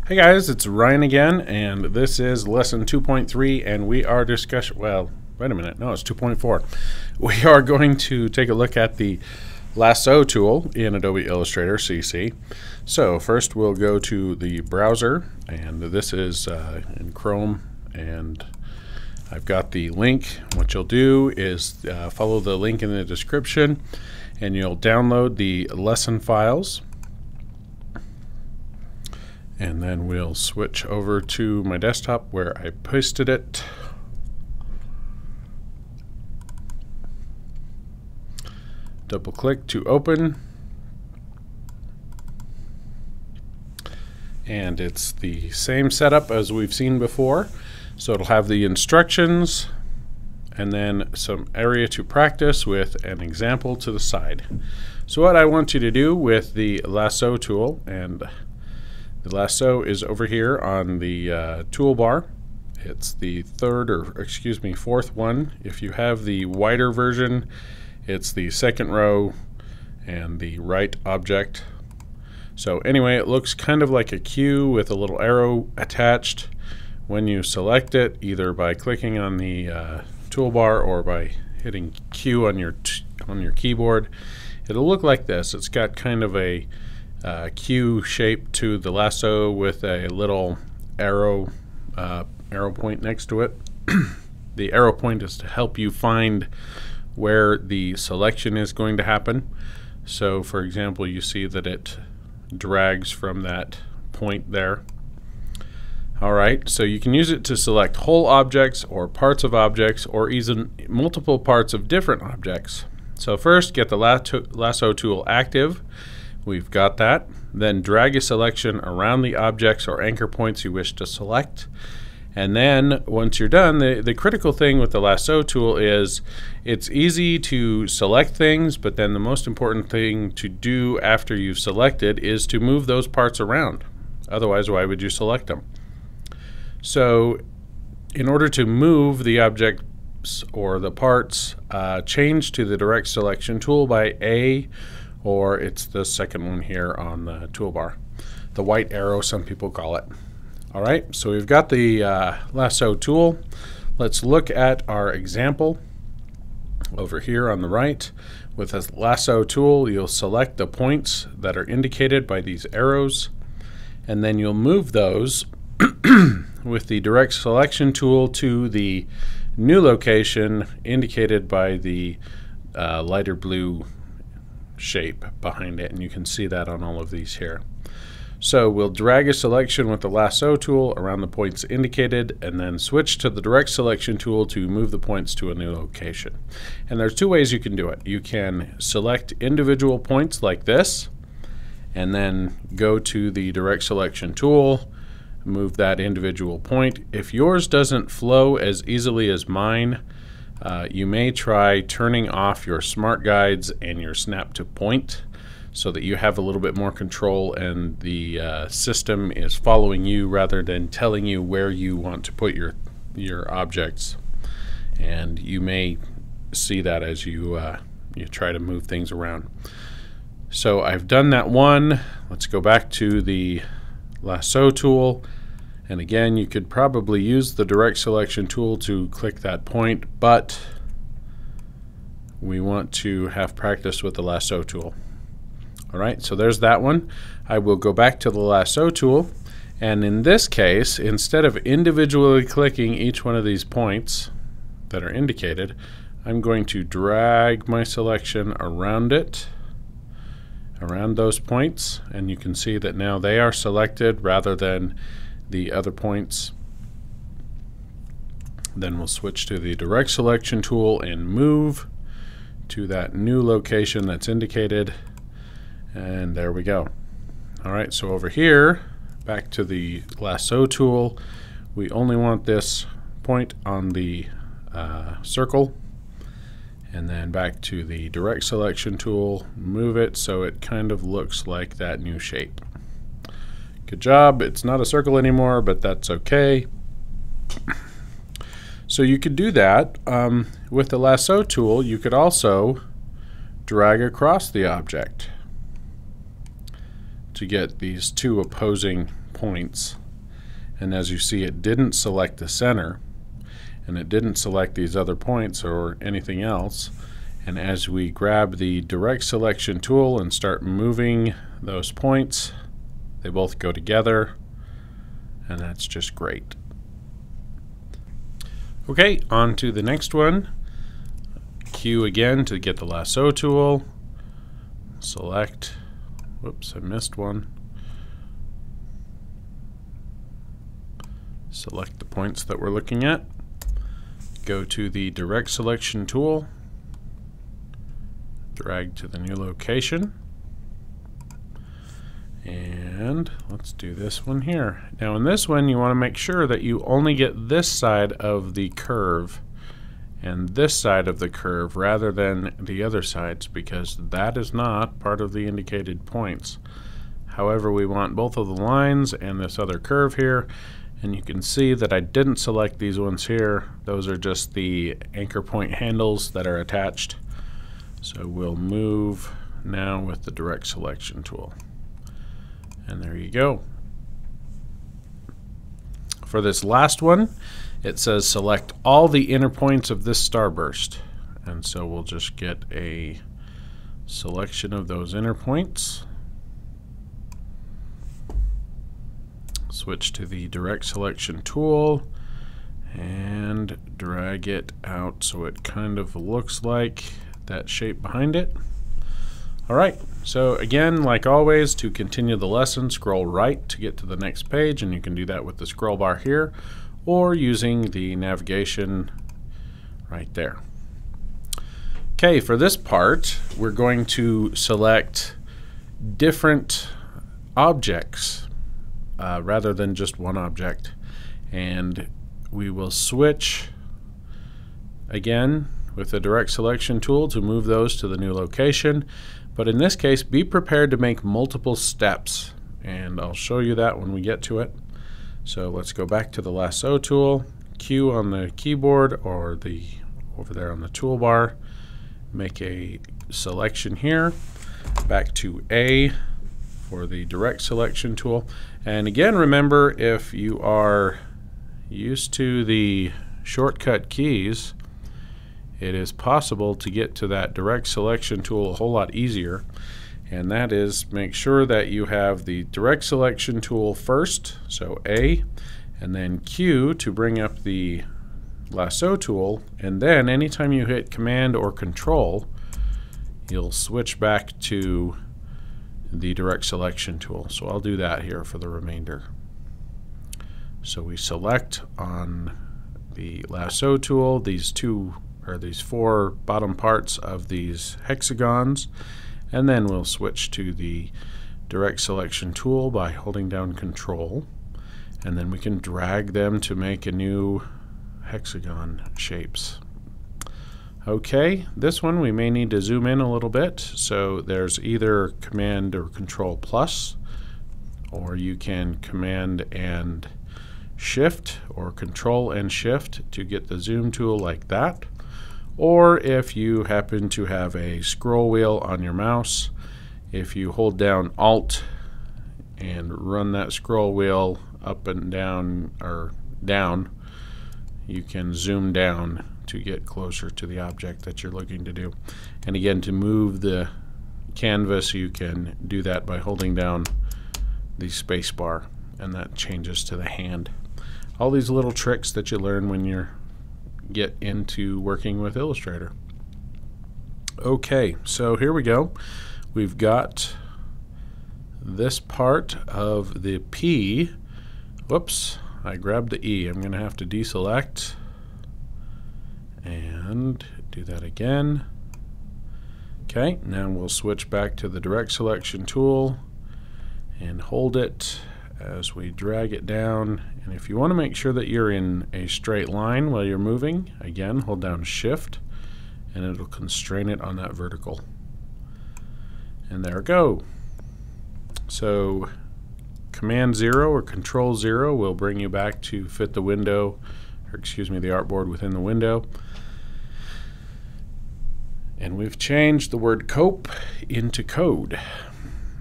Hey guys, it's Ryan again, and this is lesson 2.3, and we are discussing, well, wait a minute, no, it's 2.4. We are going to take a look at the Lasso tool in Adobe Illustrator CC. So first we'll go to the browser, and this is in Chrome, and I've got the link. What you'll do is follow the link in the description, and you'll download the lesson files. And then we'll switch over to my desktop where I pasted it. Double click to open. And it's the same setup as we've seen before. So it'll have the instructions and then some area to practice with an example to the side. So what I want you to do with the Lasso tool, and the lasso is over here on the toolbar. It's the fourth one. If you have the wider version, it's the second row and the right object. So anyway, it looks kind of like a Q with a little arrow attached. When you select it, either by clicking on the toolbar or by hitting Q on your keyboard, it'll look like this. It's got kind of a Q shape to the lasso with a little arrow point next to it. The arrow point is to help you find where the selection is going to happen. So for example, you see that it drags from that point there. Alright, so you can use it to select whole objects or parts of objects or even multiple parts of different objects. So first, get the lasso tool active. We've got that. Then drag a selection around the objects or anchor points you wish to select. And then once you're done, the critical thing with the Lasso tool is it's easy to select things, but then the most important thing to do after you've selected is to move those parts around. Otherwise, why would you select them? So in order to move the objects or the parts, change to the direct selection tool by A, or it's the second one here on the toolbar. The white arrow, some people call it. Alright, so we've got the Lasso tool. Let's look at our example over here on the right. With the Lasso tool, you'll select the points that are indicated by these arrows, and then you'll move those with the direct selection tool to the new location indicated by the lighter blue shape behind it, and you can see that on all of these here. So we'll drag a selection with the Lasso tool around the points indicated, and then switch to the direct selection tool to move the points to a new location. And there's two ways you can do it. You can select individual points like this, and then go to the direct selection tool, move that individual point. If yours doesn't flow as easily as mine, you may try turning off your smart guides and your snap to point so that you have a little bit more control and the system is following you rather than telling you where you want to put your objects. And you may see that as you try to move things around. So I've done that one. Let's go back to the Lasso tool. And again, you could probably use the direct selection tool to click that point, but we want to have practice with the Lasso tool. Alright, so there's that one. I will go back to the Lasso tool, and in this case, instead of individually clicking each one of these points that are indicated, I'm going to drag my selection around it, around those points, and you can see that now they are selected rather than the other points. Then we'll switch to the direct selection tool and move to that new location that's indicated, and there we go. Alright, so over here, back to the Lasso tool, we only want this point on the circle, and then back to the direct selection tool, move it so it kind of looks like that new shape. Good job. It's not a circle anymore, but that's okay. So you could do that. With the Lasso tool, you could also drag across the object to get these two opposing points. And as you see, it didn't select the center, and it didn't select these other points or anything else. And as we grab the direct selection tool and start moving those points, they both go together, and that's just great. Okay, on to the next one. Q again to get the lasso tool. Select, whoops, I missed one. Select the points that we're looking at. Go to the direct selection tool. Drag to the new location. And let's do this one here. Now in this one, you want to make sure that you only get this side of the curve and this side of the curve rather than the other sides, because that is not part of the indicated points. However, we want both of the lines and this other curve here, and you can see that I didn't select these ones here. Those are just the anchor point handles that are attached. So we'll move now with the direct selection tool. And there you go. For this last one, it says select all the inner points of this starburst. And so we'll just get a selection of those inner points. Switch to the direct selection tool and drag it out so it kind of looks like that shape behind it. Alright, so again, like always, to continue the lesson, scroll right to get to the next page, and you can do that with the scroll bar here or using the navigation right there. Okay, for this part, we're going to select different objects rather than just one object, and we will switch again with the direct selection tool to move those to the new location. But in this case, be prepared to make multiple steps, and I'll show you that when we get to it. So let's go back to the lasso tool, Q on the keyboard or over there on the toolbar, make a selection here, back to A for the direct selection tool. And again, remember, if you are used to the shortcut keys, it is possible to get to that direct selection tool a whole lot easier, and that is make sure that you have the direct selection tool first, so A, and then Q to bring up the lasso tool, and then anytime you hit Command or Control, you'll switch back to the direct selection tool. So I'll do that here for the remainder. So we select on the lasso tool these four bottom parts of these hexagons, and then we'll switch to the direct selection tool by holding down Control, and then we can drag them to make a new hexagon shapes. Okay, this one we may need to zoom in a little bit, so there's either Command or Control plus, or you can Command and Shift or Control and Shift to get the zoom tool like that. Or if you happen to have a scroll wheel on your mouse, if you hold down Alt and run that scroll wheel up and down, or down, you can zoom down to get closer to the object that you're looking to do. And again, to move the canvas, you can do that by holding down the space bar, and that changes to the hand. All these little tricks that you learn when you get into working with Illustrator. Okay, so here we go. We've got this part of the P. Whoops, I grabbed the E. I'm going to have to deselect and do that again. Okay, now we'll switch back to the direct selection tool and hold it as we drag it down. And if you want to make sure that you're in a straight line while you're moving, again, hold down Shift and it'll constrain it on that vertical. And there we go. So Command 0 or Control 0 will bring you back to fit the window, or excuse me, the artboard within the window. And we've changed the word cope into code.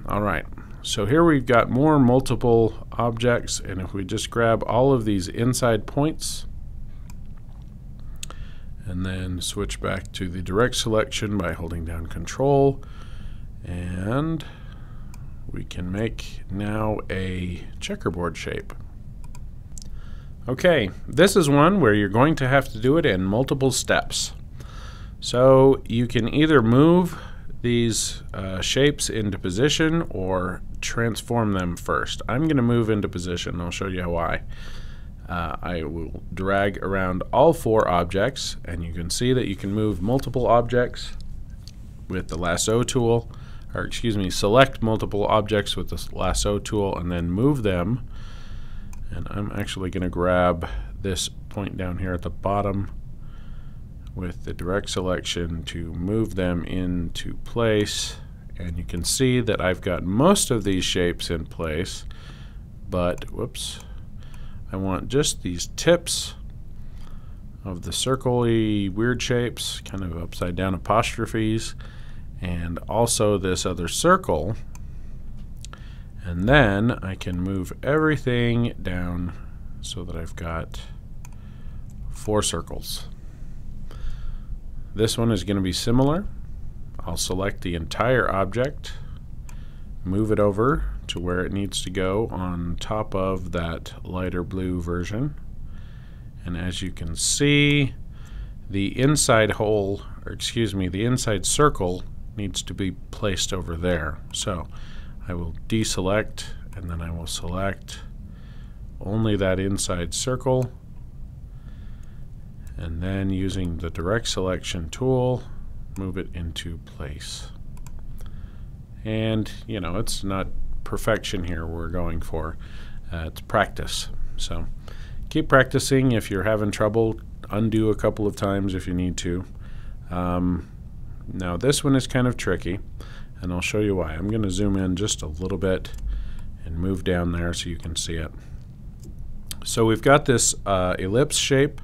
All right, so here we've got more multiple objects, and if we just grab all of these inside points and then switch back to the direct selection by holding down Control, and we can make now a checkerboard shape. Okay, this is one where you're going to have to do it in multiple steps. So you can either move these shapes into position or transform them first. I'm going to move into position. I'll show you why. I will drag around all 4 objects, and you can see that you can move multiple objects with the Lasso Tool, or excuse me, select multiple objects with the Lasso Tool and then move them. And I'm actually going to grab this point down here at the bottom with the direct selection to move them into place, and you can see that I've got most of these shapes in place, but whoops, I want just these tips of the circle-y weird shapes, kind of upside down apostrophes, and also this other circle, and then I can move everything down so that I've got 4 circles. This one is going to be similar. I'll select the entire object, move it over to where it needs to go on top of that lighter blue version, and as you can see, the inside hole, or excuse me, the inside circle needs to be placed over there. So I will deselect, and then I will select only that inside circle, and then using the direct selection tool, move it into place. And you know, it's not perfection here we're going for, it's practice. So keep practicing. If you're having trouble, undo a couple of times if you need to. Now this one is kind of tricky, and I'll show you why. I'm going to zoom in just a little bit and move down there so you can see it. So we've got this ellipse shape,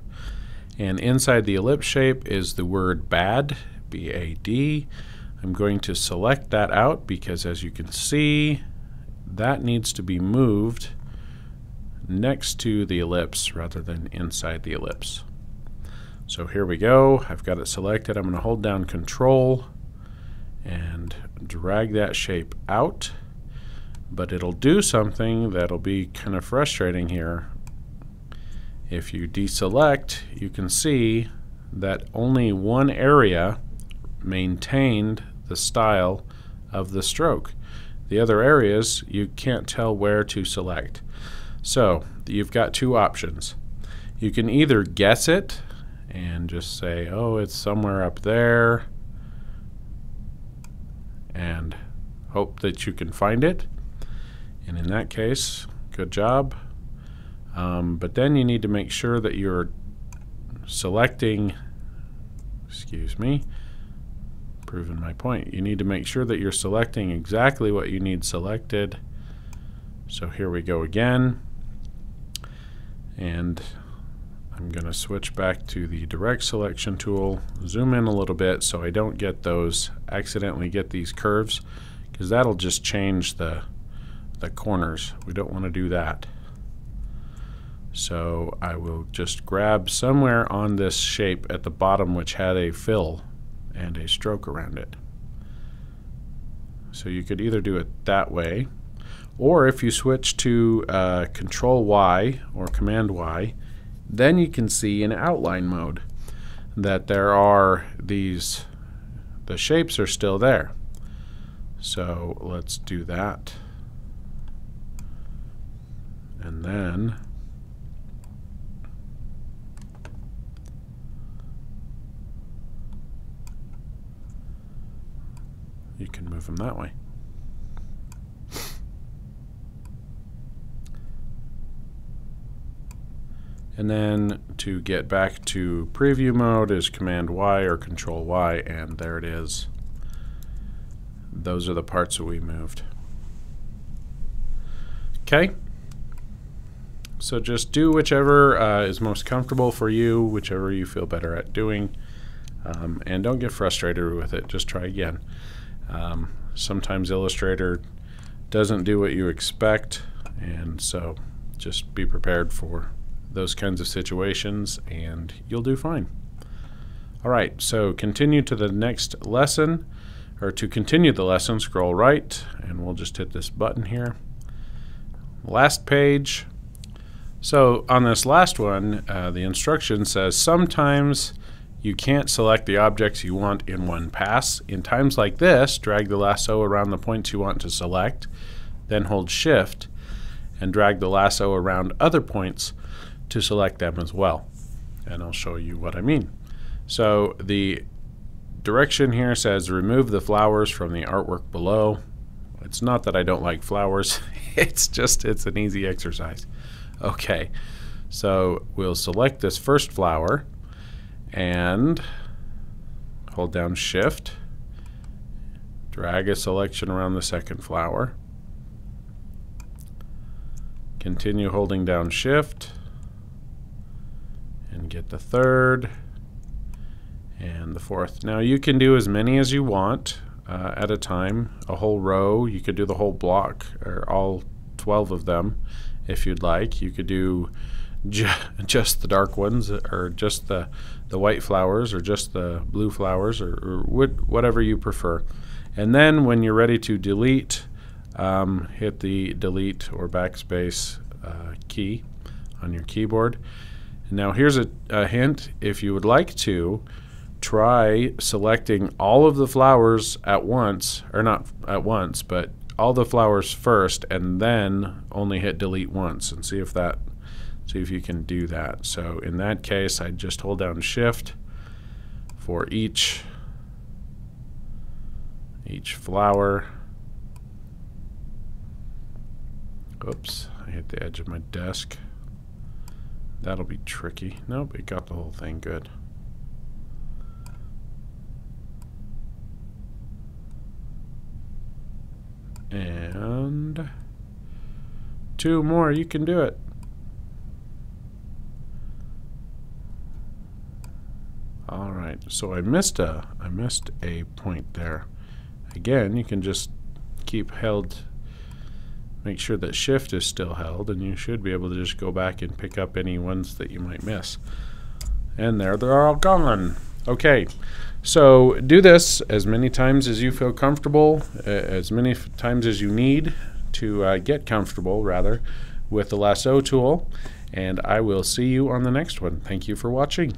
and inside the ellipse shape is the word bad, B-A-D. I'm going to select that out because, as you can see, that needs to be moved next to the ellipse rather than inside the ellipse. So here we go. I've got it selected. I'm going to hold down Control and drag that shape out, but it'll do something that'll be kind of frustrating here. If you deselect, you can see that only one area maintained the style of the stroke. The other areas you can't tell where to select. So you've got 2 options. You can either guess it and just say, oh, it's somewhere up there, and hope that you can find it. And in that case, good job. But then you need to make sure that you're selecting, excuse me, proving my point. You need to make sure that you're selecting exactly what you need selected. So here we go again. And I'm going to switch back to the direct selection tool, zoom in a little bit so I don't get those, accidentally get these curves, because that'll just change the corners. We don't want to do that. So I will just grab somewhere on this shape at the bottom which had a fill and a stroke around it. So you could either do it that way, or if you switch to Control Y or Command Y, then you can see in outline mode that there are these, the shapes are still there. So let's do that. And then you can move them that way. And then to get back to preview mode is Command Y or Control Y, and there it is. Those are the parts that we moved. Okay. So just do whichever is most comfortable for you, whichever you feel better at doing, and don't get frustrated with it. Just try again. Sometimes Illustrator doesn't do what you expect, and so just be prepared for those kinds of situations and you'll do fine. All right, so continue to the next lesson, or to continue the lesson, scroll right, and we'll just hit this button here. Last page. So on this last one, the instruction says sometimes you can't select the objects you want in one pass. In times like this, drag the lasso around the points you want to select, then hold Shift and drag the lasso around other points to select them as well. And I'll show you what I mean. So the direction here says remove the flowers from the artwork below. It's not that I don't like flowers, it's an easy exercise. Okay, so we'll select this first flower and hold down Shift, drag a selection around the second flower, continue holding down Shift and get the third and the fourth. Now you can do as many as you want at a time, a whole row. You could do the whole block, or all 12 of them if you'd like. You could do just the dark ones, or just the white flowers, or just the blue flowers, or whatever you prefer. And then when you're ready to delete, hit the delete or backspace key on your keyboard. Now here's a hint. If you would like to, try selecting all of the flowers at once, or not at once, but all the flowers first, and then only hit delete once, and see if you can do that. So in that case, I'd just hold down Shift for each flower. Oops, I hit the edge of my desk. That'll be tricky. Nope, it got the whole thing good. And 2 more, you can do it. All right, so I missed a point there. Again, you can just keep held, make sure that Shift is still held, and you should be able to just go back and pick up any ones that you might miss. And there, they're all gone. Okay, so do this as many times as you feel comfortable, as many times as you need to get comfortable, rather, with the Lasso tool, and I will see you on the next one. Thank you for watching.